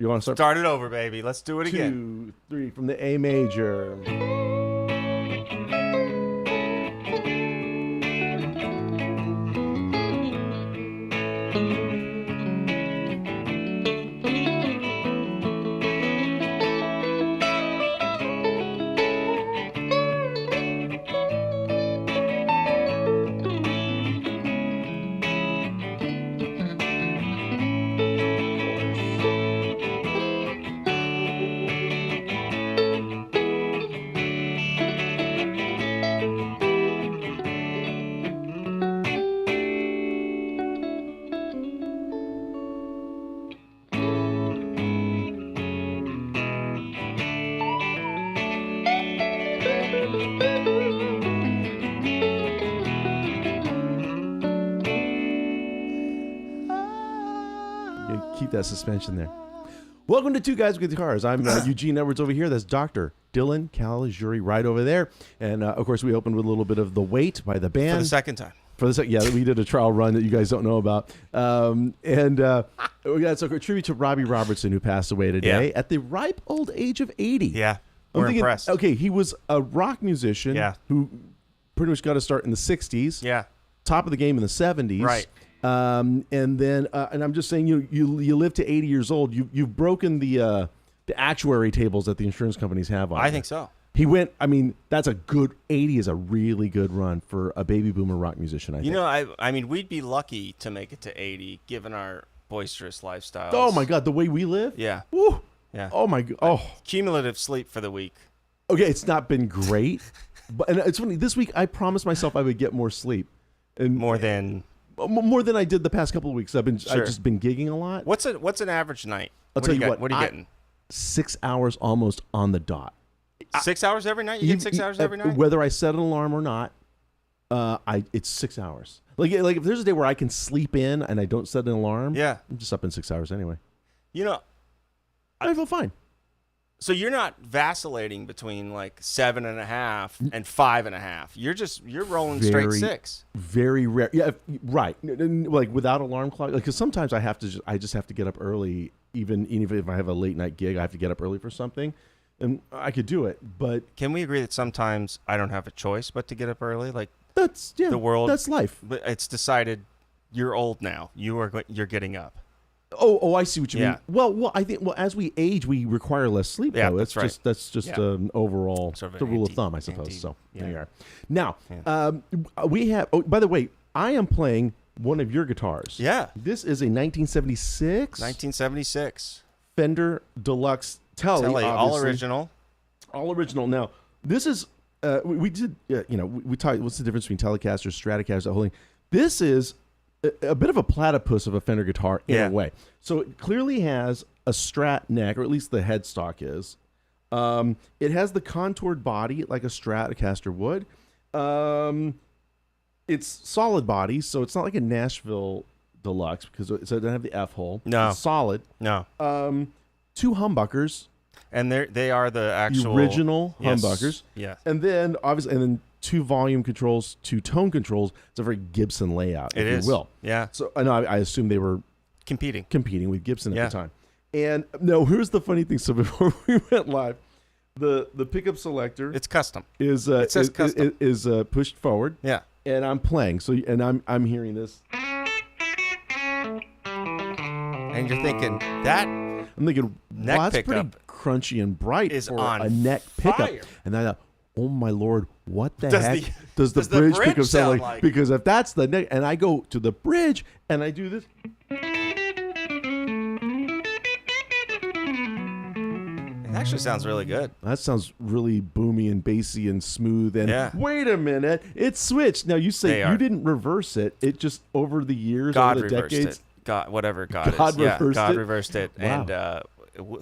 You want to start? Start it over, baby. Let's do it again. 2, 3 from the A major. Keep that suspension there. Welcome to Two Guys with Guitars. I'm Eugene Edwards over here. That's Dr. Dylan Caligiuri right over there. And, of course, we opened with a little bit of The Wait by the band. For the second time. Yeah, we did a trial run that you guys don't know about. We got a tribute to Robbie Robertson, who passed away today at the ripe old age of 80. Yeah, we're impressed. Okay, he was a rock musician who pretty much got to start in the 60s. Yeah. Top of the game in the 70s. Right. And then, and I'm just saying, you live to 80 years old. You've broken the actuary tables that the insurance companies have on. I think so. He went. I mean, that's a good 80 is a really good run for a baby boomer rock musician. I think. You know, I mean, we'd be lucky to make it to 80, given our boisterous lifestyles. Oh my God, the way we live. Yeah. Woo. Yeah. Oh my God. Oh. Cumulative sleep for the week. Okay, it's not been great, but and it's funny. This week, I promised myself I would get more sleep, and more than I did the past couple of weeks. I've just been gigging a lot. What's an average night? I'll tell you what. What are you getting? 6 hours almost on the dot. 6 hours every night? You get 6 hours every night? Whether I set an alarm or not, it's 6 hours. Like if there's a day where I can sleep in and I don't set an alarm, I'm just up in 6 hours anyway. You know, I feel fine. So you're not vacillating between like 7.5 and 5.5. You're rolling straight 6. Very rare. Yeah, right. Like without alarm clock. Because sometimes I just have to get up early. Even if I have a late night gig, I have to get up early for something. And I could do it, but can we agree that sometimes I don't have a choice but to get up early? Like that's the world. That's life. But it's decided you're old now. You're getting up. Oh, I see what you mean. Well, I think as we age, we require less sleep. Yeah, though. that's right. That's just an overall sort of the rule of thumb, I suppose. So there you are. Now we have. Oh, by the way, I am playing one of your guitars. Yeah. This is a 1976 Fender Deluxe Telly, all original. All original. Now, this is we did. We talked. What's the difference between Telecaster, Stratocaster, the whole thing? This is a bit of a platypus of a Fender guitar in a way. So it clearly has a Strat neck, or at least the headstock is. It has the contoured body like a Stratocaster would. It's solid body, so it's not like a Nashville Deluxe because it doesn't have the F hole. No, it's solid. No. 2 humbuckers. And they are the actual original humbuckers. Yeah. And then obviously 2 volume controls, 2 tone controls. It's a very Gibson layout, if you will. Yeah. So I know I assume they were competing with Gibson at the time. And no, here's the funny thing. So before we went live, the pickup selector, it's custom. Is pushed forward. Yeah. And I'm playing. So I'm hearing this. And you're thinking that. I'm thinking, wow, that's pretty pickup crunchy and bright is for on a neck pickup. fire. And then I thought, oh my Lord, what the Does heck the- does the does the bridge bridge pickup sound sound like? like? Because if that's the neck, and I go to the bridge and I do this. It actually sounds really good. That sounds really boomy and bassy and smooth. And Yeah. wait a minute, it switched. Now you say you didn't reverse it. It just over the years, God over the reversed decades. it. God, whatever God, God is. reversed God it? reversed it. Wow. And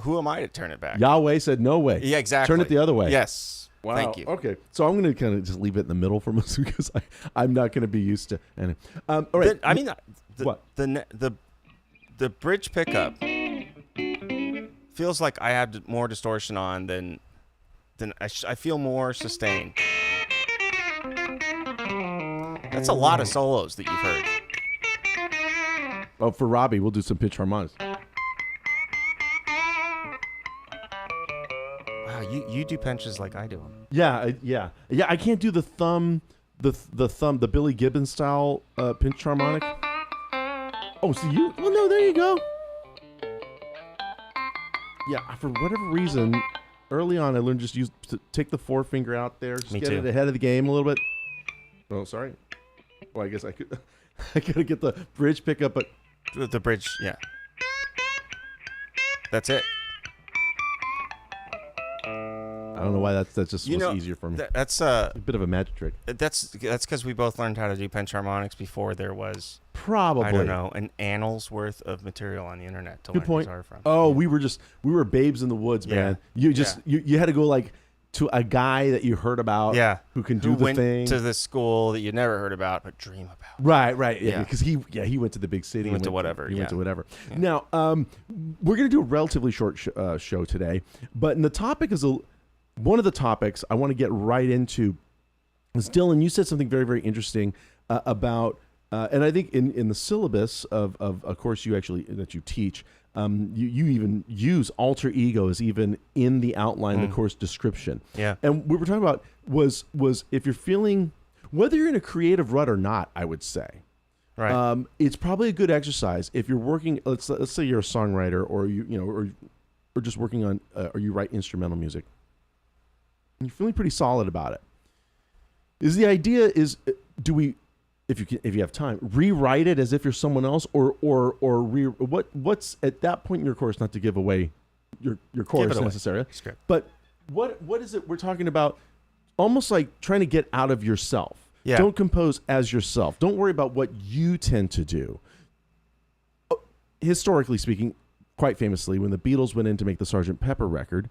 who am I to turn it back? Yahweh said no way. Yeah, exactly. Turn it the other way. Yes. Wow. Thank you. Okay, so I'm going to kind of just leave it in the middle for most because I'm not going to be used to. And all right. What the bridge pickup feels like I have more distortion on than I feel more sustain. That's a lot of solos that you've heard. Oh, for Robbie, we'll do some pitch harmonics. Wow, you do pinches like I do them. Yeah. I can't do the thumb, the Billy Gibbons style pinch harmonic. Oh, so you? Well, no, there you go. Yeah, for whatever reason, early on I learned just to take the forefinger out there, just get it ahead of the game a little bit. Oh, sorry. Well, I guess I could. I gotta get the bridge pickup, but the bridge, yeah. That's it. I don't know why that's just easier for me. That's a bit of a magic trick. That's because we both learned how to do pinch harmonics before there was probably, I don't know, an annal's worth of material on the internet to learn guitar from. Oh, we were babes in the woods, man. You just you had to go like to a guy that you heard about, who can do the thing. To the school that you never heard about but dream about. Right, yeah, because he went to the big city. He went to whatever. Yeah. Now, we're gonna do a relatively short show today, but the topic is one of the topics I want to get right into is, Dylan, you said something very, very interesting about, and I think in the syllabus of a course that you teach, you even use alter ego as even in the outline of the course description. Yeah. And what we're talking about was if you're feeling, whether you're in a creative rut or not, I would say, right. It's probably a good exercise if you're working. Let's say you're a songwriter, or or just working on, or you write instrumental music. You're feeling pretty solid about it. The idea is, do we, if you have time, rewrite it as if you're someone else, or what's at that point in your course, not to give away your course necessarily, but what is it we're talking about? Almost like trying to get out of yourself. Yeah. Don't compose as yourself. Don't worry about what you tend to do. Historically speaking, quite famously, when the Beatles went in to make the Sgt. Pepper record,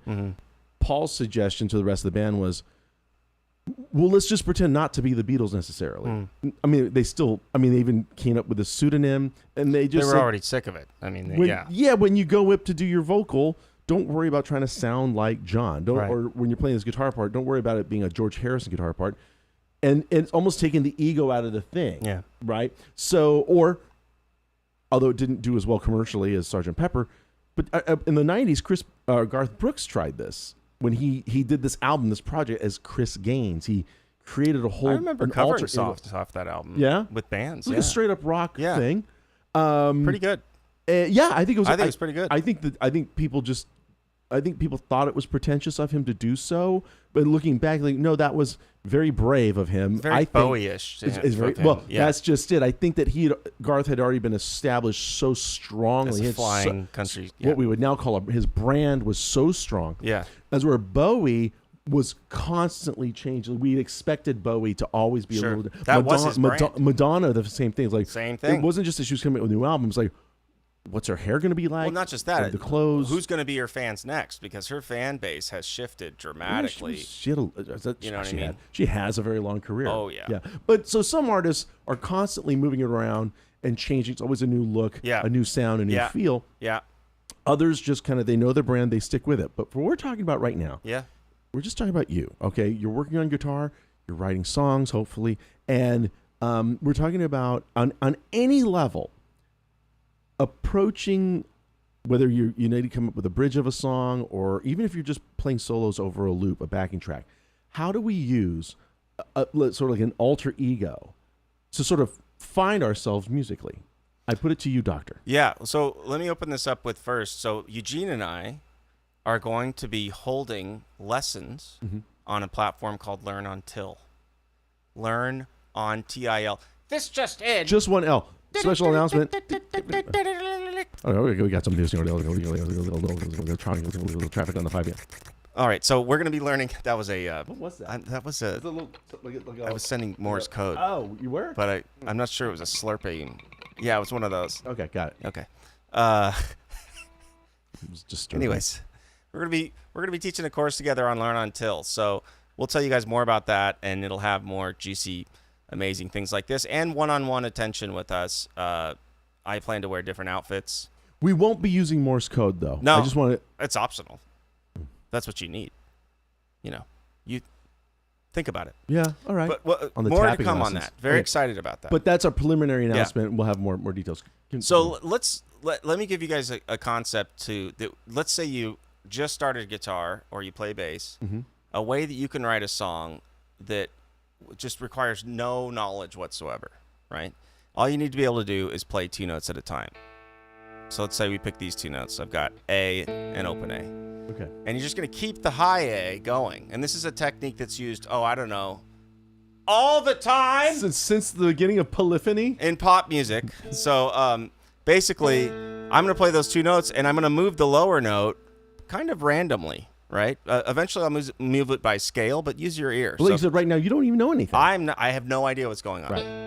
Paul's suggestion to the rest of the band was, well, let's just pretend not to be the Beatles necessarily. I mean, they even came up with a pseudonym, and they were already sick of it. I mean, when you go up to do your vocal, don't worry about trying to sound like John. Or when you're playing this guitar part, don't worry about it being a George Harrison guitar part. And it's almost taking the ego out of the thing. Yeah. Right? So, although it didn't do as well commercially as Sgt. Pepper, but in the 90s, Garth Brooks tried this. When he did this album, this project as Chris Gaines, he created a whole. I remember covering songs off that album. Yeah, with bands. It's like a straight up rock thing. Pretty good. I think it was. I think it was pretty good. I think people thought it was pretentious of him to do so, but looking back, like, no, that was very brave of him. Very Bowie-ish. That's just it. I think that Garth had already been established so strongly. As a flying country. Yeah. What we would now call his brand was so strong. Yeah. As where Bowie was constantly changing. We expected Bowie to always be a little. That was his brand. Madonna, the same thing. Like, same thing. It wasn't just that she was coming out with new albums. Like, what's her hair going to be like? Well, not just that. The clothes. Who's going to be her fans next? Because her fan base has shifted dramatically. You know what I mean? She has a very long career. Oh, yeah. Yeah. But so some artists are constantly moving it around and changing. It's always a new look, a new sound, a new feel. Yeah. Others just kind of, they know their brand, they stick with it. But for what we're talking about right now, we're just talking about you, okay? You're working on guitar, you're writing songs, hopefully, and we're talking about, on any level, approaching, whether you need to come up with a bridge of a song, or even if you're just playing solos over a loop, a backing track, how do we use sort of like an alter ego to sort of find ourselves musically? I put it to you, Doctor. Yeah, so let me open this up with first. So Eugene and I are going to be holding lessons on a platform called Learn on Till. Learn on TIL. This just in. Just one L. Special announcement. We got some news. Traffic on the 5. All right, so we're going to be learning. That was a. What was that? That was a. I was sending Morse code. Oh, you were? But I'm not sure it was a Slurpee. Yeah, it was one of those. Okay, got it. Okay. Just anyways, we're gonna be teaching a course together on Learn on Till. So we'll tell you guys more about that, and it'll have more juicy, amazing things like this, and one-on-one attention with us. I plan to wear different outfits. We won't be using Morse code, though. No, I just want to. It's optional. That's what you need. You think about it. Yeah. All right. But more to come on that. Very excited about that. But that's a preliminary announcement. We'll have more details. So let me give you guys a concept let's say just started guitar or you play bass, Mm-hmm. a way that you can write a song that just requires no knowledge whatsoever, right? All you need to be able to do is play 2 notes at a time. So let's say we pick these 2 notes. I've got A and open A. Okay. And you're just going to keep the high A going. And this is a technique that's used, I don't know, all the time Since the beginning of polyphony? in pop music. So basically, I'm going to play those 2 notes, and I'm going to move the lower note kind of randomly, right? Eventually, I'll move it by scale, but use your ear. Well, you said right now you don't even know anything. I have no idea what's going on. Right.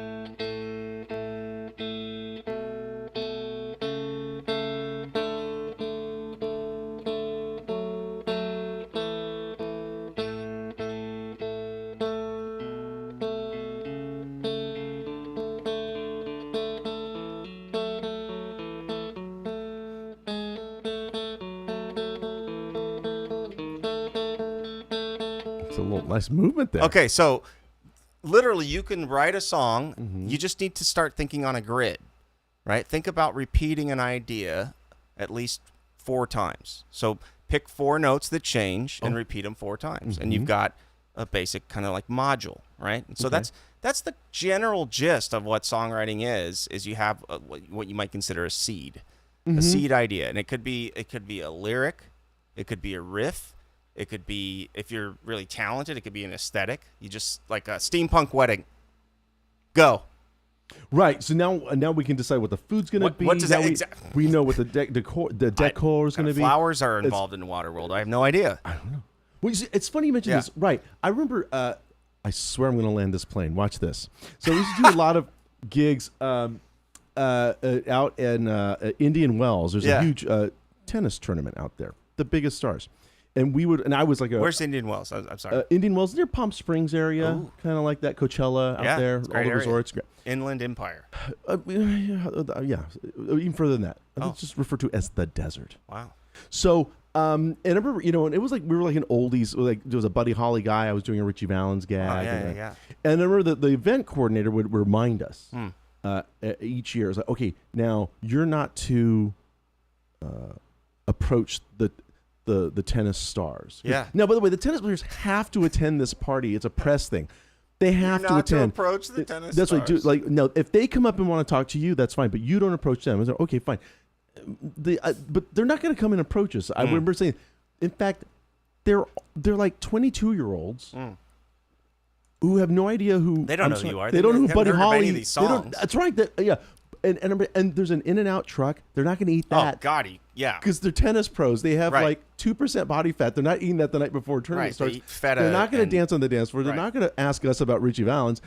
It's a little nice movement there. Okay, so literally you can write a song. Mm-hmm. You just need to start thinking on a grid, right? Think about repeating an idea at least 4 times. So pick 4 notes that change and repeat them 4 times. And you've got a basic kind of like module, right? And so that's the general gist of what songwriting is you have what you might consider a seed. A seed idea. And it could be a lyric, it could be a riff, it could be, if you're really talented, it could be an aesthetic. You just, like a steampunk wedding. Go. Right. So now we can decide what the food's going to be. What does Now that we know what the decor is going to be. Flowers are involved in Waterworld. I have no idea. I don't know. Well, you see, it's funny you mentioned this. Right. I remember, I swear I'm going to land this plane. Watch this. So we used to do a lot of gigs out in Indian Wells. There's a huge tennis tournament out there, the biggest stars. And I was like Where's Indian Wells? I'm sorry. Indian Wells, near Palm Springs area, kind of like that. Coachella out there, all the area. resorts. Inland Empire. Yeah, even further than that. I think it's just referred to as the desert. Wow. So, and I remember, and it was like we were like an oldies. Like there was a Buddy Holly guy. I was doing a Ritchie Valens gag. And I remember that the event coordinator would remind us each year. It's like, okay, now you're not to approach the tennis stars. Yeah. Now, by the way, the tennis players have to attend this party. It's a press thing. They have to attend. To approach the tennis That's stars. right. Like, no, if they come up and want to talk to you, that's fine. But you don't approach them. It's like, okay, fine. But they're not going to come and approach us. I remember saying, in fact, they're like 22-year-olds who have no idea who. They don't know who you are. They don't know who Buddy heard of Holly. any of these songs. That's right. And there's an In-N-Out truck. They're not going to eat that. Oh, God, yeah. Because they're tennis pros. They have like 2% body fat. They're not eating that the night before tournament starts. They eat feta. They're not going to dance on the dance floor. They're not going to ask us about Ritchie Valens.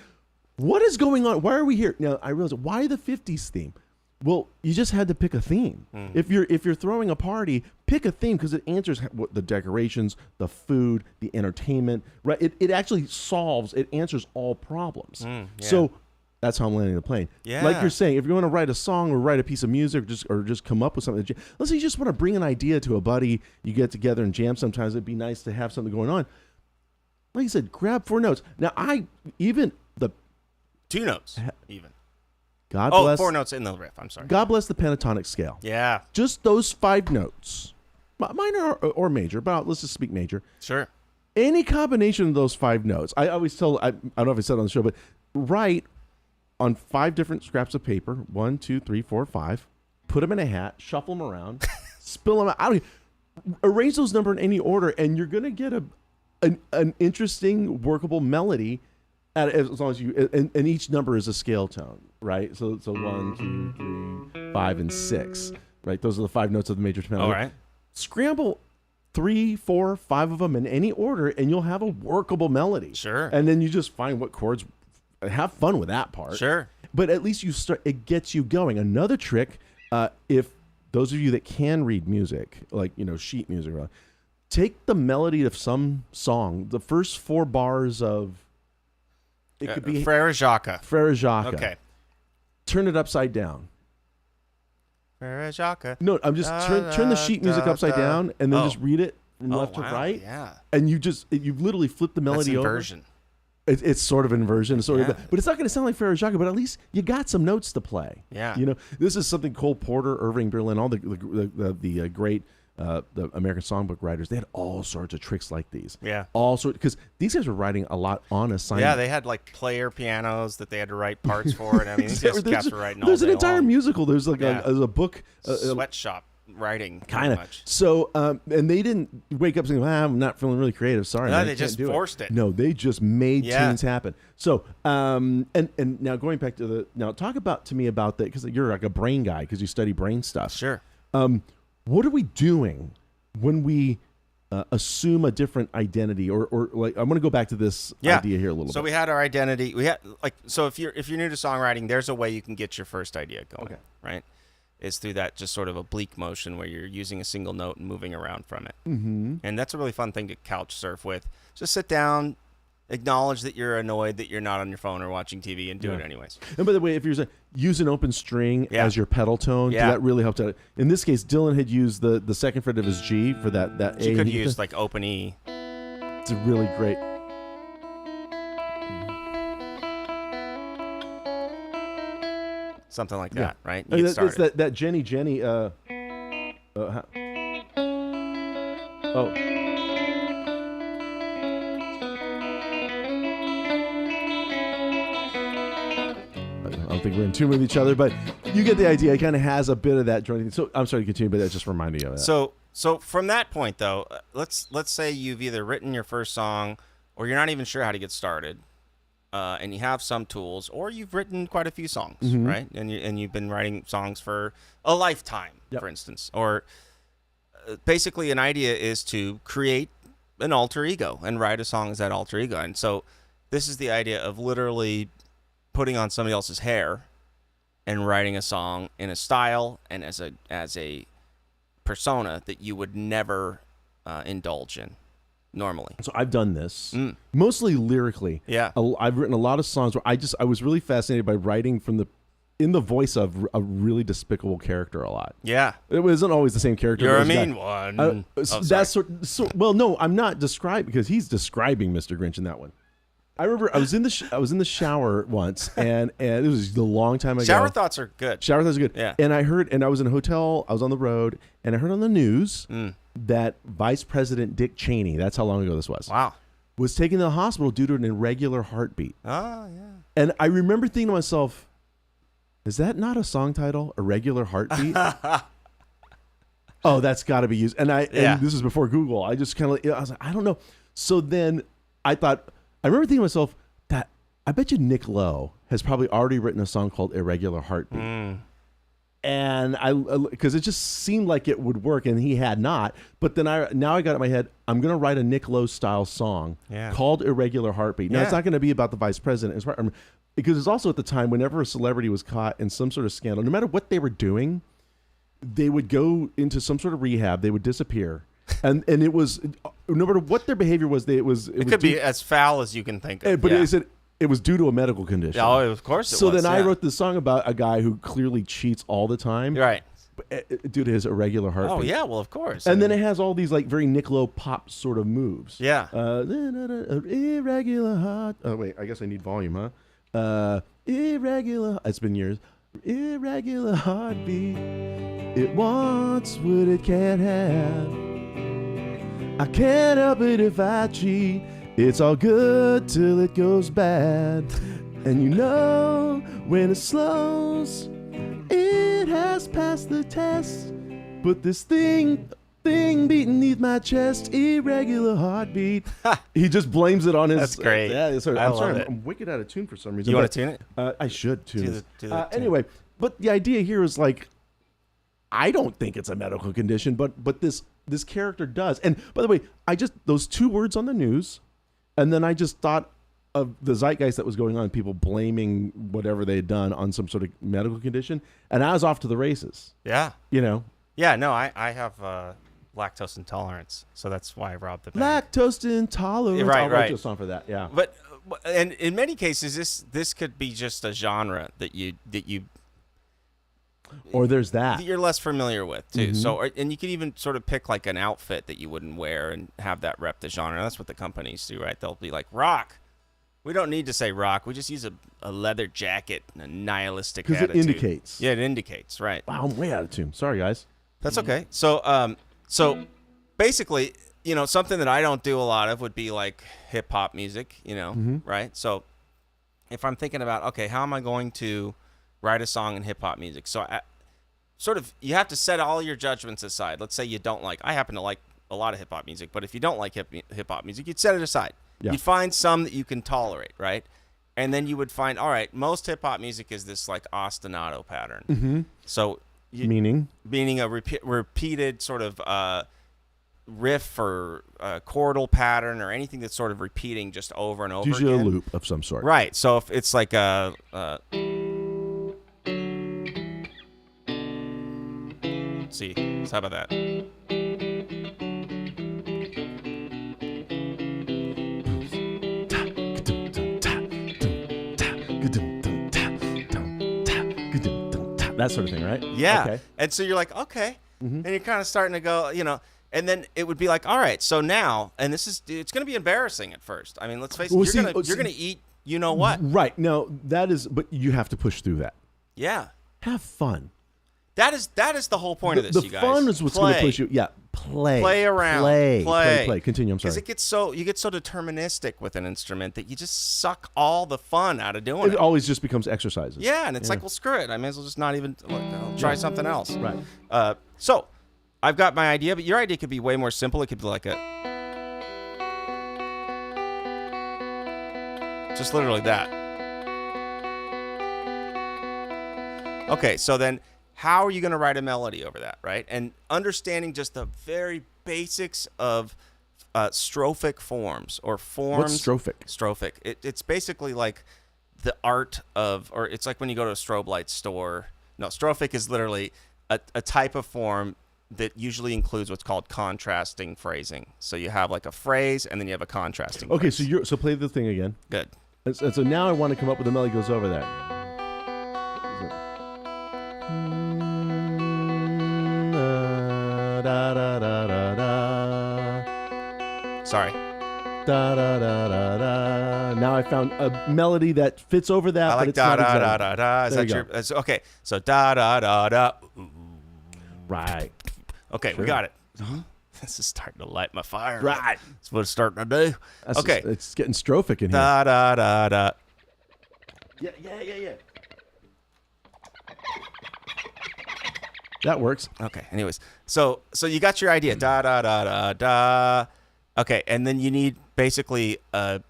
What is going on? Why are we here? Now, I realize, why the 50s theme? Well, you just had to pick a theme. If you're throwing a party, pick a theme because it answers what the decorations, the food, the entertainment. Right? It actually it answers all problems. So that's how I'm landing the plane. Yeah. Like you're saying, if you want to write a song or write a piece of music or just come up with something, let's say you just want to bring an idea to a buddy, you get together and jam sometimes, it'd be nice to have something going on. Like I said, grab 4 notes. Now, 2 notes, even. God bless. 4 notes in the riff. I'm sorry. God bless the pentatonic scale. Yeah. Just those 5 notes, minor or major, but let's just speak major. Sure. Any combination of those 5 notes. I always tell, I don't know if I said it on the show, but write on 5 different scraps of paper, 1, 2, 3, 4, 5. Put them in a hat, shuffle them around, spill them out. Arrange those numbers in any order, and you're gonna get an interesting, workable melody. As long as you and each number is a scale tone, right? So 1, 2, 3, 5, and 6, right? Those are the 5 notes of the major pentatonic. All right. Scramble 3, 4, 5 of them in any order, and you'll have a workable melody. Sure. And then you just find what chords. Have fun with that part. Sure. But at least it gets you going. Another trick, if those of you that can read music, like, sheet music, take the melody of some song, the first 4 bars of, it could be Frere Jacques. Frere Jacques. Okay. Turn it upside down. Frere Jacques. No, I'm just turn the sheet music upside down and then just read it from left to right. Yeah. And you've literally flipped the melody over. Inversion. It's sort of inversion, but it's not going to sound like Frere Jacques. But at least you got some notes to play. Yeah. This is something Cole Porter, Irving Berlin, all the great the American Songbook writers, they had all sorts of tricks like these. Yeah. All sorts, because these guys were writing a lot on assignment. Yeah, they had like player pianos that they had to write parts for, and I mean, these guys were writing all There's day an entire long. musical. There's like a book. Sweatshop writing, kind of. much. So, and they didn't wake up saying, I'm not feeling really creative. Sorry. No, man, they just forced it. No, they just made tunes happen. So, and now going back to talk to me about that, because you're like a brain guy because you study brain stuff. Sure. What are we doing when we assume a different identity, or like I'm going to go back to this idea here a little bit. So we had our identity. We had so if you're new to songwriting, there's a way you can get your first idea going. Okay. Right. It's through that just sort of oblique motion where you're using a single note and moving around from it. Mm-hmm. And that's a really fun thing to couch surf with. Just sit down, acknowledge that you're annoyed that you're not on your phone or watching TV, and do it anyways. And by the way, if you're use an open string as your pedal tone, that really helped out. In this case, Dylan had used the second fret of his G for that A. You could use like open E. It's a really great. Something like that, right? I mean, it's that Jenny. Oh. I don't think we're in tune with each other, but you get the idea. It kind of has a bit of that joining. So I'm sorry to continue, but that just reminded me of that. So from that point, though, let's say you've either written your first song, or you're not even sure how to get started, and you have some tools, or you've written quite a few songs, right? And you've been writing songs for a lifetime, for instance. Or basically, an idea is to create an alter ego and write a song as that alter ego. And so this is the idea of literally putting on somebody else's hair and writing a song in a style and as a persona that you would never indulge in normally. So I've done this mostly lyrically. Yeah, I've written a lot of songs where I was really fascinated by writing in the voice of a really despicable character a lot. Yeah, it wasn't always the same character. You're a mean one. Well, no, I'm not describing, because he's describing Mr. Grinch in that one. I remember I was in the shower once, and it was a long time ago. Shower thoughts are good. Shower thoughts are good. Yeah. And I was in a hotel. I was on the road, and I heard on the news that Vice President Dick Cheney, that's how long ago this was. Wow. Was taken to the hospital due to an irregular heartbeat. Oh yeah. And I remember thinking to myself, is that not a song title? Irregular Heartbeat? Oh, that's got to be used. And this is before Google. I just kind of, I was like, I don't know. So then I remember thinking to myself that I bet you Nick Lowe has probably already written a song called Irregular Heartbeat. And because it just seemed like it would work, and he had not. But then now I got it in my head, I'm going to write a Nick Lowe style song called Irregular Heartbeat. Now, it's not going to be about the vice president. Because it's also at the time, whenever a celebrity was caught in some sort of scandal, no matter what they were doing, they would go into some sort of rehab. They would disappear. And it was, no matter what their behavior was, it could be as foul as you can think of. But it was due to a medical condition. Oh, of course it was. So then I wrote this song about a guy who clearly cheats all the time. Right. Due to his irregular heartbeat. Oh, yeah, well, of course. And then it has all these like very Nick Lowe pop sort of moves. Yeah. Irregular heart. Oh, wait, I guess I need volume, huh? Irregular. It's been years. Irregular heartbeat. It wants what it can't have. I can't help it if I cheat. It's all good till it goes bad. And you know when it slows, it has passed the test. But this thing beneath my chest, irregular heartbeat. He just blames it on his. That's great. I'm sorry. it. I'm wicked out of tune for some reason. You want to tune it? I should tune it. Anyway, but the idea here is like, I don't think it's a medical condition, but this character does. And by the way, those two words on the news, and then I just thought of the zeitgeist that was going on, people blaming whatever they had done on some sort of medical condition, and I was off to the races. Yeah. You know? Yeah, no, I have lactose intolerance, so that's why I robbed the band. Lactose intolerance. Right, I'll write you a song for that, yeah. But and in many cases, this could be just a genre that you or there's that you're less familiar with too. Mm-hmm. So, and you could even sort of pick like an outfit that you wouldn't wear and have that rep the genre. That's what the companies do, right? They'll be like, rock. We don't need to say rock. We just use a leather jacket and a nihilistic attitude. Because it indicates. Yeah, it indicates, right. Wow, I'm way out of tune. Sorry, guys. That's okay. So So basically, something that I don't do a lot of would be like hip hop music, right? So if I'm thinking about, okay, how am I going to write a song in hip hop music? So you have to set all your judgments aside. Let's say you don't I happen to like a lot of hip hop music, but if you don't like hip hop music, you'd set it aside. Yeah. You'd find some that you can tolerate, right? And then you would find, all right, most hip hop music is this like ostinato pattern. Mm-hmm. So meaning a repeated sort of riff or chordal pattern or anything that's sort of repeating just over and over again. Usually a loop of some sort. Right. So if it's like a let's see. So how about that? That sort of thing, right? Yeah. Okay. And so you're like, okay. Mm-hmm. And you're kind of starting to go, and then it would be like, all right, so now, and it's going to be embarrassing at first. I mean, let's face it, you're going to eat what. Right. No, but you have to push through that. Yeah. Have fun. That is the whole point of this, you guys. The fun is what's going to push you. Yeah. Play around. Play. Continue. I'm sorry. Because you get so deterministic with an instrument that you just suck all the fun out of doing it. It always just becomes exercises. Yeah, and it's like, well, screw it. I may as well just not even try something else. Right. So I've got my idea, but your idea could be way more simple. It could be like just literally that. Okay, so then how are you going to write a melody over that, right? And understanding just the very basics of strophic forms or forms. What's strophic? Strophic. It's basically like the art of, or it's like when you go to a strobe light store. No, strophic is literally a type of form that usually includes what's called contrasting phrasing. So you have like a phrase and then you have a contrasting phrase. So play the thing again. Good. And so now I want to come up with a melody that goes over that. Da, da, da, da, da. Sorry. Da, da, da, da, da. Now I found a melody that fits over that. I like but it's da, not da, exactly. da, da, da. Is There that you go. your... Okay, so da, da, da, da. Right. Okay, Sure. we got it. Uh-huh. This is starting to light my fire. Right. That's what it's starting to do. Okay. It's getting strophic in here. Da, da, da, da. Yeah. That works. Okay, anyways. So you got your idea. Da, da, da, da, da. Okay, and then you need basically a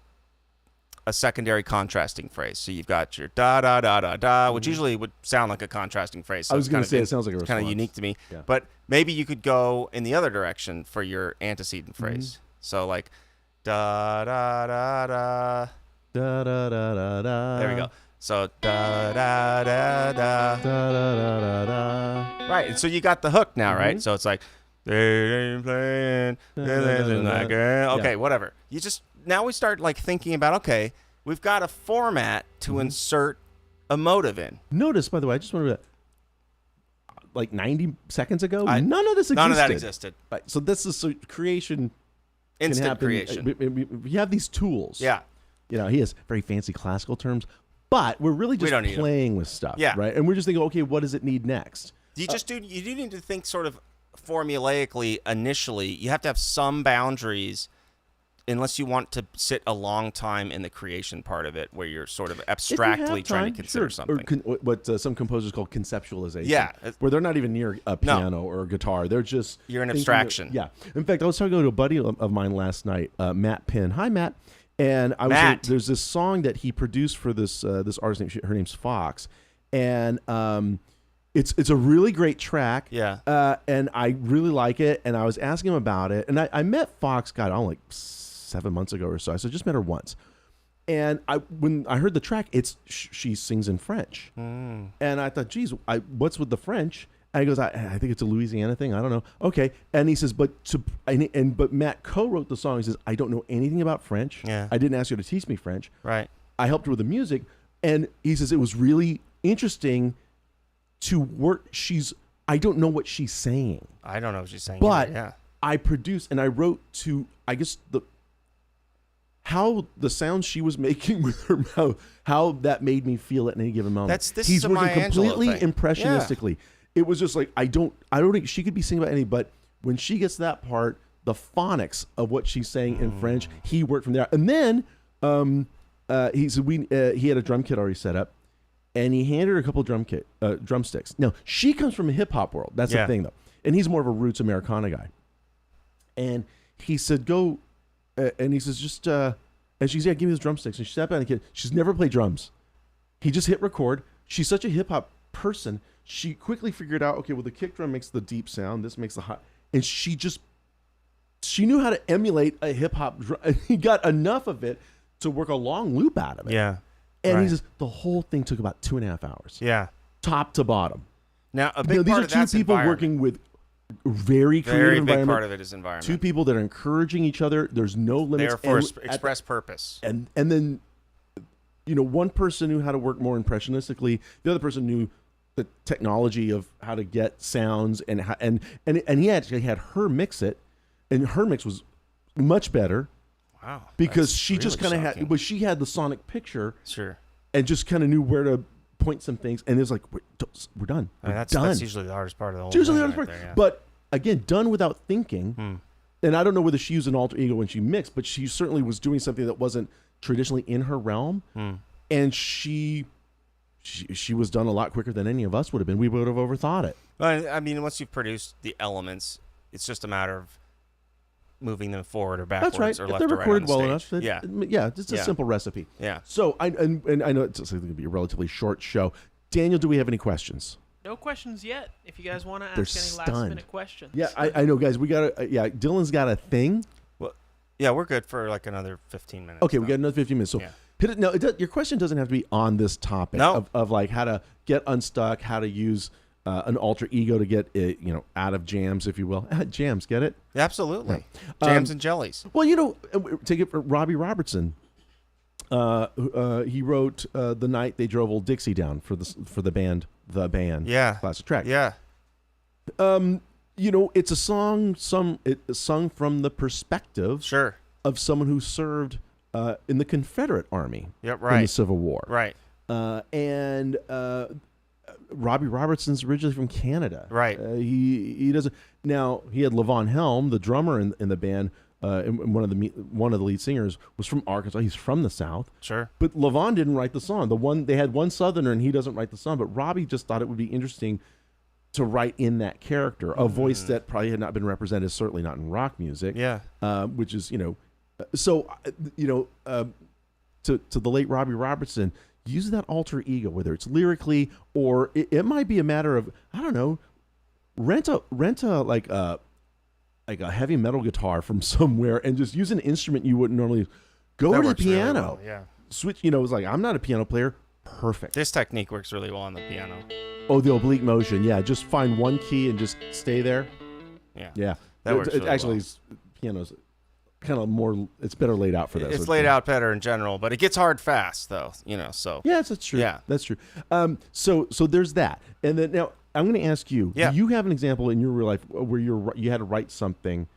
secondary contrasting phrase. So you've got your da, da, da, da, da, which usually would sound like a contrasting phrase. So I was going to say it sounds like a response. kind of unique to me. Yeah. But maybe you could go in the other direction for your antecedent phrase. So like da, da, da, da. Da, da, da, da, da. There we go. So da, da, da, da. Da, da, da, da, da. Right, and so you got the hook now, right? So it's like, they ain't playing, like okay, whatever. You just, now we start like thinking about, okay, we've got a format to insert a motive in. Notice, by the way, I just wanted to, like 90 seconds ago, none of this existed. None of that existed. Right. So this is creation. Instant can happen. creation. We have these tools. Yeah. He has very fancy classical terms, but we're really just playing with stuff. Yeah. Right. And we're just thinking, okay, what does it need next? You do need to think sort of formulaically initially. You have to have some boundaries unless you want to sit a long time in the creation part of it where you're sort of abstractly trying to consider something. Or what some composers call conceptualization. Yeah. Where they're not even near a piano or a guitar. They're just... You're an abstraction. Yeah. In fact, I was talking to a buddy of mine last night, Matt Penn. Hi, Matt. And I was saying, there's this song that he produced for this artist named, her name's Fox. And it's a really great track. Yeah. And I really like it. And I was asking him about it. And I met Fox, God, I don't know, like 7 months ago or so. I just met her once. And when I heard the track, she sings in French. And I thought, geez, what's with the French? And he goes, I think it's a Louisiana thing. I don't know. Okay. And he says, but Matt co-wrote the song. He says, I don't know anything about French. Yeah. I didn't ask you to teach me French. Right. I helped her with the music. And he says, it was really interesting to work. I don't know what she's saying. I don't know what she's saying. But either, yeah. I produced and I wrote to, I guess, how the sounds she was making with her mouth, how that made me feel at any given moment. He's working completely impressionistically. Yeah. It was just like, I don't think she could be singing about anything, but when she gets to that part, the phonics of what she's saying in French, he worked from there. And then he had a drum kit already set up, and he handed her a couple of drumsticks. Now, she comes from a hip-hop world. That's the thing, though. And he's more of a roots Americana guy. And he said, go, and he says, just, and she's, give me those drumsticks. And she sat down and she's never played drums. He just hit record. She's such a hip-hop person. She quickly figured out, okay, well, the kick drum makes the deep sound. This makes the high. And she knew how to emulate a hip-hop drum. And he got enough of it to work a long loop out of it. Yeah. And he says, the whole thing took about 2.5 hours. Yeah. Top to bottom. Now, a big part of that's these are two people working with very creative environment. Very big part of it is environment. Two people that are encouraging each other. There's no limits. There for express purpose. And then, one person knew how to work more impressionistically. The other person knew the technology of how to get sounds and he actually had her mix it, and her mix was much better. Wow. Because she really just kind of had, but she had the sonic picture. Sure. And just kind of knew where to point some things. And it was like, we're done. That's usually the hardest part of the whole thing. Usually the hardest part. There, yeah. But again, done without thinking. And I don't know whether she used an alter ego when she mixed, but she certainly was doing something that wasn't traditionally in her realm. And she was done a lot quicker than any of us would have been. We would have overthought it. Well, I mean, once you've produced the elements, it's just a matter of moving them forward or backwards. That's right. Or if left they're or right recorded on well stage. enough, it's a simple recipe. Yeah. So I know it's going to be a relatively short show. Daniel, do we have any questions? No questions yet. If you guys want to They're ask any last minute questions. Yeah, I know, guys. We got Dylan's got a thing. Well, yeah, we're good for like another 15 minutes. Okay, we got another 15 minutes. So hit it. No, your question doesn't have to be on this topic of like how to get unstuck, how to use an alter ego to get out of jams, if you will. Jams, get it? Absolutely. Jams and jellies. Well, take it for Robbie Robertson. He wrote "The Night They Drove Old Dixie Down" for the band. Yeah. Classic track. Yeah. It's a song. It's sung from the perspective. Sure. Of someone who served in the Confederate Army. Yep. Right. In the Civil War. Right. And Robbie Robertson's originally from Canada. Right. He doesn't. Now he had Levon Helm, the drummer in the band. And one of the lead singers was from Arkansas. He's from the South. Sure. But Levon didn't write the song. They had one Southerner, and he doesn't write the song. But Robbie just thought it would be interesting to write in that character, a voice that probably had not been represented, certainly not in rock music. Yeah. Which is so to the late Robbie Robertson, use that alter ego, whether it's lyrically or it might be a matter of, I don't know, rent a like a heavy metal guitar from somewhere and just use an instrument you wouldn't normally go to the piano. Really well, yeah. Switch, it's like, I'm not a piano player. Perfect. This technique works really well on the piano. Oh, the oblique motion. Yeah. Just find one key and just stay there. Yeah. Yeah. That works really actually, well. Piano's kind of more, it's better laid out for that. It's laid out better in general, but it gets hard fast though, so. Yeah, that's true. Yeah. That's true. So there's that. And then now I'm going to ask you, do you have an example in your real life where you had to write something,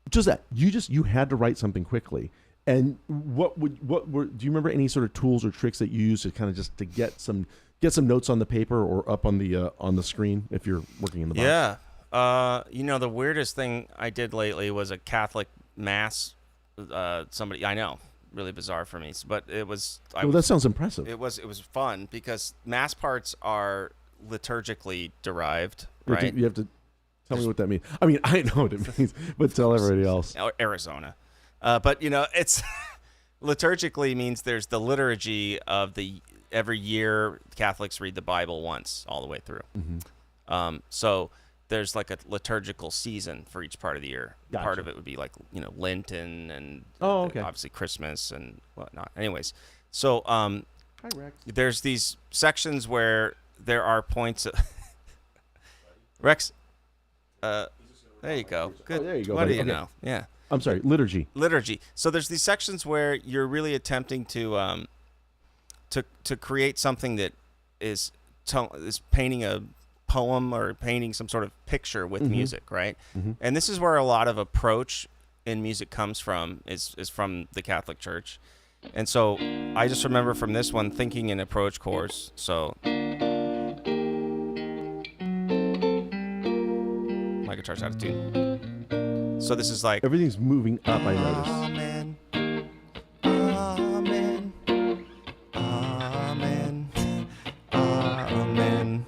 just that you had to write something quickly? And what do you remember any sort of tools or tricks that you used to kind of just to get some notes on the paper or up on the screen if you're working in the box? Yeah. The weirdest thing I did lately was a Catholic mass. Somebody I know, really bizarre for me, but it was. That sounds impressive. It was fun because mass parts are liturgically derived, right? You have to tell me what that means. I mean, I know what it means, but tell everybody else. Arizona. But it's liturgically means there's the liturgy of every year Catholics read the Bible once all the way through. Mm-hmm. So there's like a liturgical season for each part of the year. Gotcha. Part of it would be like, Lenten and obviously Christmas and whatnot. Anyways, so Hi, Rex. There's these sections where there are points of Rex. There you go. Good. Oh, there you go. What buddy. do you Okay. know? Yeah. I'm sorry. Liturgy. So there's these sections where you're really attempting to create something that is painting a poem or painting some sort of picture with music, right? Mm-hmm. And this is where a lot of approach in music comes from, is from the Catholic Church. And so I just remember from this one thinking in approach chords. So my guitar's out of tune. So this is like Everything's moving up, I noticed. Amen. Amen. Amen. Amen.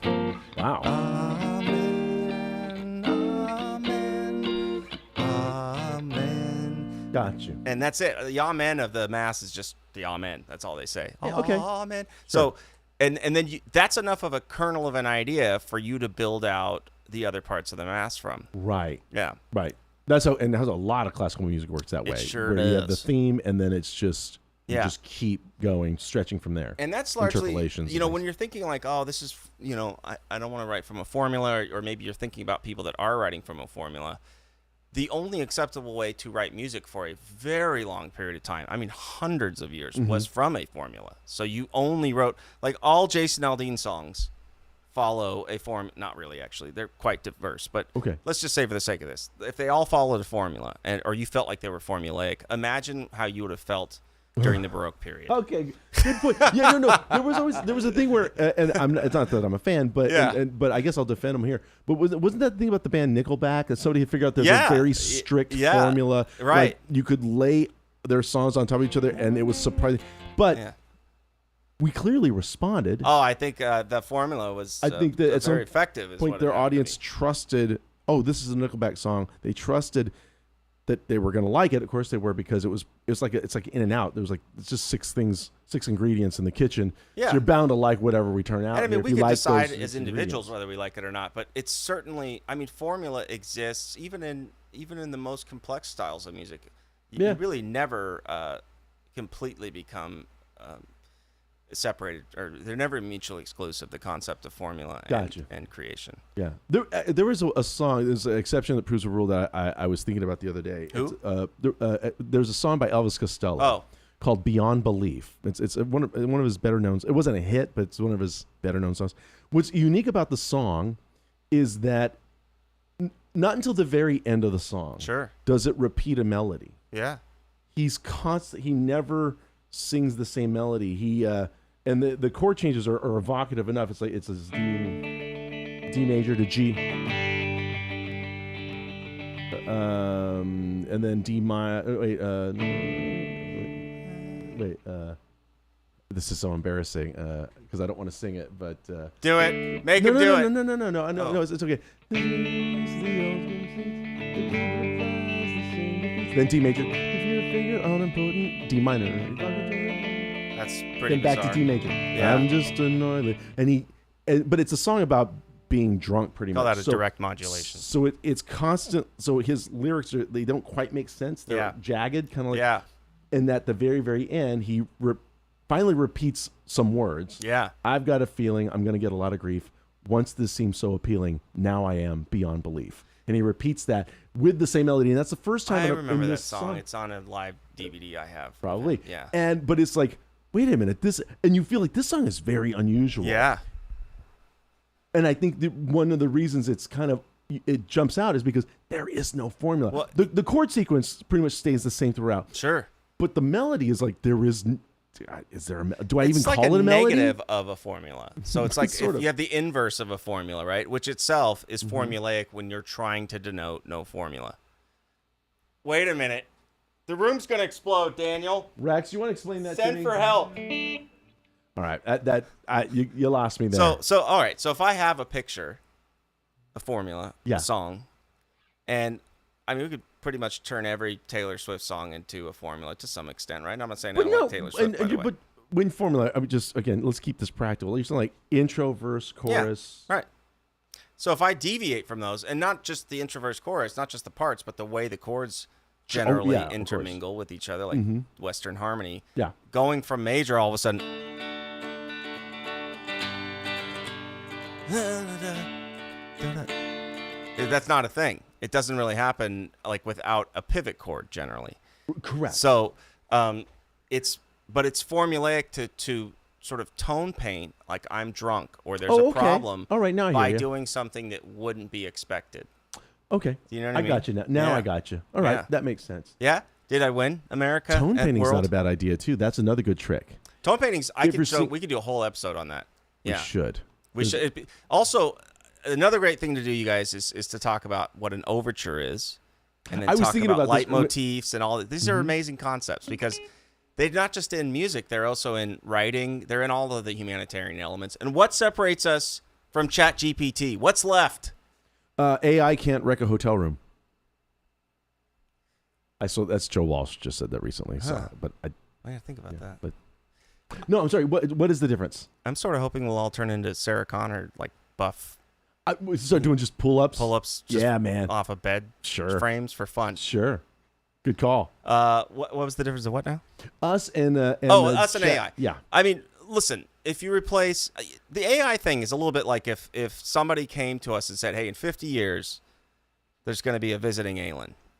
Wow. Amen. Amen. Amen. Got you. And that's it. The amen of the mass is just the amen. That's all they say. Yeah, okay. Amen. So, and then that's enough of a kernel of an idea for you to build out the other parts of the mass from. Right. Yeah. Right. That's how, and how a lot of classical music works that way. Sure where you have the does. theme, and then it's just you Yeah. just keep going, stretching from there. And that's largely, Interpolations you know, and when things. you're thinking like, oh, this is, you know, I don't want to write from a formula, or maybe you're thinking about people that are writing from a formula. The only acceptable way to write music for a very long period of time, I mean hundreds of years, was from a formula. So you only wrote, like all Jason Aldean songs follow a form, not really actually, they're quite diverse, but Okay. let's just say for the sake of this, if they all followed a formula, or you felt like they were formulaic, imagine how you would have felt during the Baroque period. Okay, good point. Yeah, no. There was a thing where, and it's not that I'm a fan, but Yeah. but I guess I'll defend them here. But wasn't that the thing about the band Nickelback that somebody had figured out there's Yeah. a very strict Yeah. formula, Right. Like you could lay their songs on top of each other, and it was surprising. But Yeah. we clearly responded. Oh, I think the formula was I think that at some very effective. Is point what their it happened to audience be. trusted, oh, this is a Nickelback song. They trusted that they were going to like it. Of course they were, because it's like In and Out. There was like, it's just six ingredients in the kitchen. Yeah. So you're bound to like whatever we turn out. And I mean, if we you could like decide those as individuals ingredients. whether we like it or not, but it's certainly, I mean, formula exists even in the most complex styles of music. You Yeah. really never completely become separated, or they're never mutually exclusive, the concept of formula Gotcha. and creation. Yeah. There was a song, there's an exception that proves a rule that I was thinking about the other day. Who? There's a song by Elvis Costello. Oh. Called Beyond Belief. It's one of his better known. It wasn't a hit, but it's one of his better known songs. What's unique about the song is that not until the very end of the song Sure. does it repeat a melody. Yeah. He's constant. He never sings the same melody. He and the chord changes are evocative enough. It's like it's a D major to G, and then D minor. Wait, this is so embarrassing because I don't want to sing it, but Do it. Make no, him do it. no, it's okay. Then D major. If you're a figure unimportant, D minor. That's pretty Then back bizarre. to D major. Yeah. I'm just annoyed. But it's a song about being drunk, pretty Call much. that a direct modulation. So it's constant. So his lyrics they don't quite make sense. They're Yeah. jagged, kind of like. Yeah. And at the very, very end, he finally repeats some words. Yeah. I've got a feeling I'm going to get a lot of grief. Once this seems so appealing, now I am beyond belief. And he repeats that with the same melody, and that's the first time I in remember that this song. It's on a live DVD I have. probably. Yeah. But it's like, wait a minute, and you feel like this song is very unusual. Yeah. And I think that one of the reasons it jumps out is because there is no formula. Well- The chord sequence pretty much stays the same throughout, Sure. but the melody is like do I even It's like call it a melody? negative of a formula. So it's like Sort if of. you have the inverse of a formula, right? Which itself is formulaic when you're trying to denote no formula. Wait a minute. The room's going to explode, Daniel. Rex, you want to explain that to Send me? for help. All right, you lost me there. So all right. So if I have a picture, a formula, Yeah. a song, and I mean, we could pretty much turn every Taylor Swift song into a formula to some extent, right? I'm not saying I but don't like Taylor Swift, by the way. but when formula, I mean, just again, let's keep this practical. You're saying like intro, verse, chorus. Right. So if I deviate from those, and not just the introverse chorus, not just the parts, but the way the chords generally yeah, of course. intermingle with each other, like Western harmony, Yeah. going from major all of a sudden. That's not a thing. It doesn't really happen like without a pivot chord generally. Correct. So it's formulaic to sort of tone paint like I'm drunk or there's a okay. problem All right, now I by hear you. doing something that wouldn't be expected. Okay. Do you know what I mean? got you now. Now Yeah. I got you. All right, Yeah. that makes sense. Yeah? Did I win America? Tone and painting's world? not a bad idea too. That's another good trick. Tone paintings. You ever seen- We could do a whole episode on that. Yeah, We should. we should. Also, another great thing to do, you guys, is to talk about what an overture is, and then I was talk thinking about about this- leitmotifs and all. These are amazing concepts because they're not just in music; they're also in writing. They're in all of the humanitarian elements. And what separates us from ChatGPT? What's left? AI can't wreck a hotel room. I saw that's Joe Walsh just said that recently. So, Huh. but I gotta think about that. But no, I'm sorry. What is the difference? I'm sort of hoping we'll all turn into Sarah Connor, like buff We start doing just pull-ups. pull-ups. Just Yeah, man. off of bed Sure. frames for fun. Sure. Good call. What was the difference of what now? Us and Us and AI. Yeah. I mean, listen, if you replace the AI thing is a little bit like if somebody came to us and said, "Hey, in 50 years, there's going to be a visiting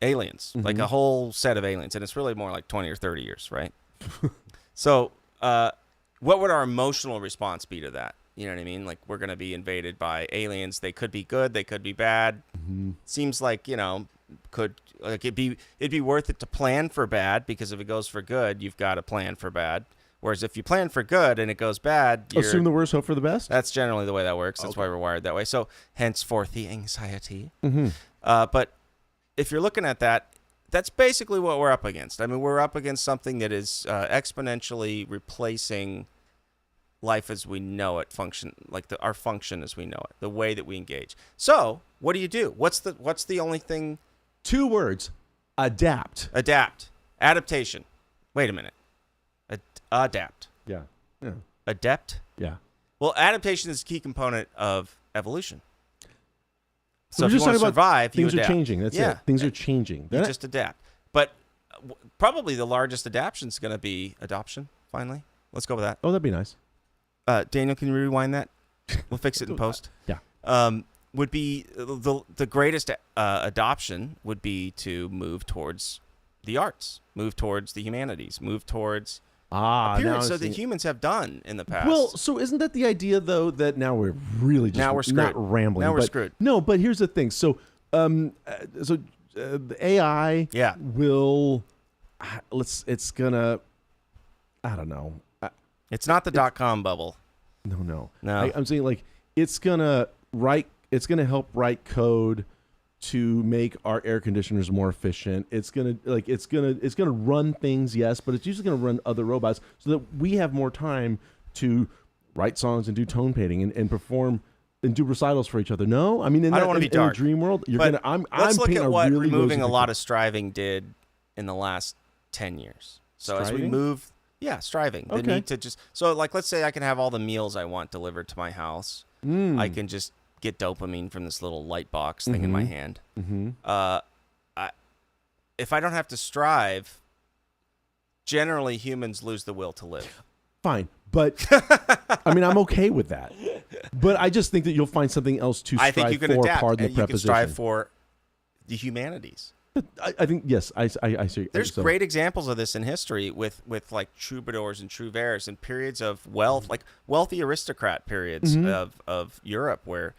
aliens, like a whole set of aliens," and it's really more like 20 or 30 years, right? So, what would our emotional response be to that? You know what I mean? Like we're going to be invaded by aliens. They could be good. They could be bad. Seems like it'd be worth it to plan for bad, because if it goes for good, you've got to plan for bad. Whereas if you plan for good and it goes bad, Assume the worst, hope for the best. that's generally the way that works. That's why we're wired that way. So henceforth the anxiety. Mm-hmm. But if you're looking at that, that's basically what we're up against. I mean, we're up against something that is exponentially replacing life as we know it, our function as we know it, the way that we engage. So what do you do? What's the only thing? 2 words: adapt. Adaptation. Wait a minute. Adapt. Yeah. Yeah. Adept. Yeah. Well, adaptation is a key component of evolution. So We're if you just want to talking about survive, things you are adapt. changing. That's it. Things are changing. You just adapt. But probably the largest adaptation is going to be adoption. Finally, let's go with that. Oh, that'd be nice. Daniel, can you rewind that? We'll fix it in post. Yeah. Would be the greatest adoption would be to move towards the arts, move towards the humanities, move towards appearance so that humans have done in the past. Well, so isn't that the idea though, that now we're really just Now we're screwed. not rambling? Now we're but- screwed. No, but here's the thing. So, the AI will. It's gonna. I don't know. It's not the .com bubble. No. No. I'm saying like it's gonna write. It's gonna help write code to make our air conditioners more efficient. It's gonna run things, yes, but it's usually gonna run other robots so that we have more time to write songs and do tone painting and perform and do recitals for each other. No, I mean, I don't want to be dark. In a dream world, But let's look painting at what really removing rosy a lot picture. of striving did in the last 10 years. So as we Striving? move, striving. The Okay. need to just like let's say I can have all the meals I want delivered to my house. I can just get dopamine from this little light box thing in my hand. If I don't have to strive, generally humans lose the will to live. Fine, but I mean, I'm okay with that. But I just think that you'll find something else to I strive think you can for. adapt, Pardon and the you can preposition. strive for the humanities. I think yes. I see. There's so. great examples of this in history with like troubadours and trouvères and periods of wealth, like wealthy aristocrat periods of Europe, where,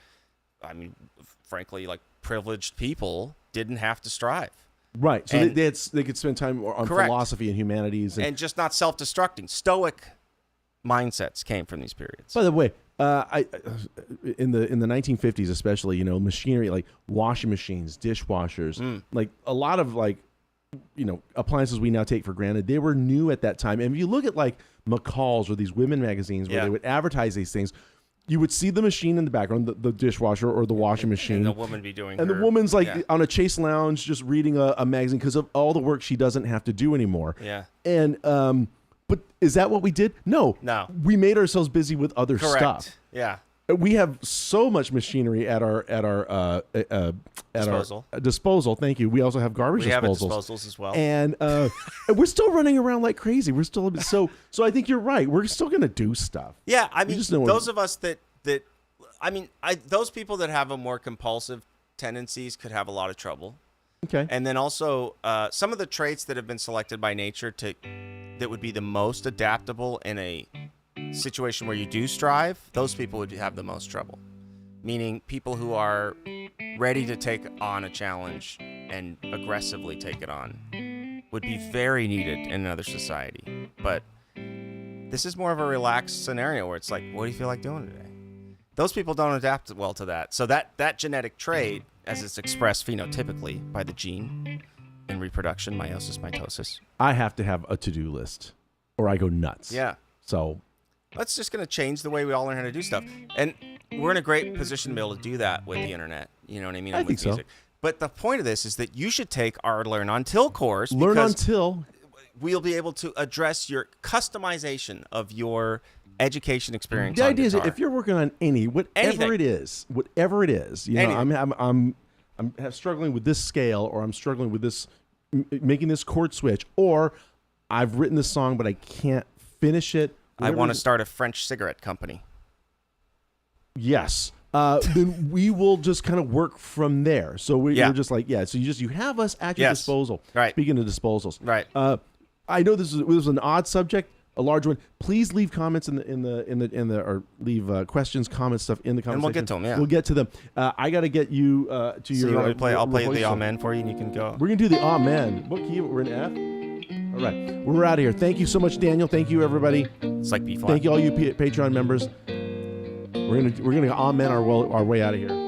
I mean, frankly, like privileged people didn't have to strive. Right. So And- they could spend time on Correct. philosophy and humanities. And just not self-destructing. Stoic mindsets came from these periods. By the way, in the 1950s, especially, machinery like washing machines, dishwashers, like a lot of appliances we now take for granted, they were new at that time. And if you look at like McCall's or these women magazines where they would advertise these things, you would see the machine in the background, the dishwasher or the washing machine. And the woman be doing And her, the woman's like on a Chase lounge just reading a magazine because of all the work she doesn't have to do anymore. Yeah. And but is that what we did? No. We made ourselves busy with other Correct. stuff. Yeah. We have so much machinery at our Disposal. disposal. Thank you. We also have garbage We have disposals. disposals as well. And we're still running around like crazy. We're still so I think you're right. We're still gonna do stuff. Yeah, I mean, just know those of us that those people that have a more compulsive tendencies could have a lot of trouble. Okay. And then also some of the traits that have been selected by nature that would be the most adaptable in a situation where you do strive, those people would have the most trouble. Meaning people who are ready to take on a challenge and aggressively take it on would be very needed in another society. But this is more of a relaxed scenario where it's like, what do you feel like doing today? Those people don't adapt well to that. So that genetic trait as it's expressed phenotypically by the gene in reproduction, meiosis, mitosis. I have to have a to-do list, or I go nuts. Yeah. So That's just going to change the way we all learn how to do stuff. And we're in a great position to be able to do that with the internet. You know what I mean? I And with think so. But the point of this is that you should take our Learn Until course. Learn because Until. we'll be able to address your customization of your education experience. The on idea is that guitar. if you're working on whatever Anything. it is, you know, I'm struggling with this scale, or I'm struggling with this, making this chord switch, or I've written this song but I can't finish it. I want to start a French cigarette company. Yes. Then we will just kind of work from there. So we're just like, so you have us at your disposal. Right. Speaking of disposals. Right. I know this was an odd subject, a large one. Please leave comments or leave questions, comments, stuff in the comments. And we'll section. get to them. Yeah. We'll get to them. I got to get you to So your. you want me to play? I'll play the voice. Amen for you, and you can go. We're gonna do the Amen. What key? We're in F. All right. We're out of here. Thank you so much, Daniel. Thank you, everybody. It's like B flat. Thank you, all you Patreon members. We're gonna Amen our way out of here.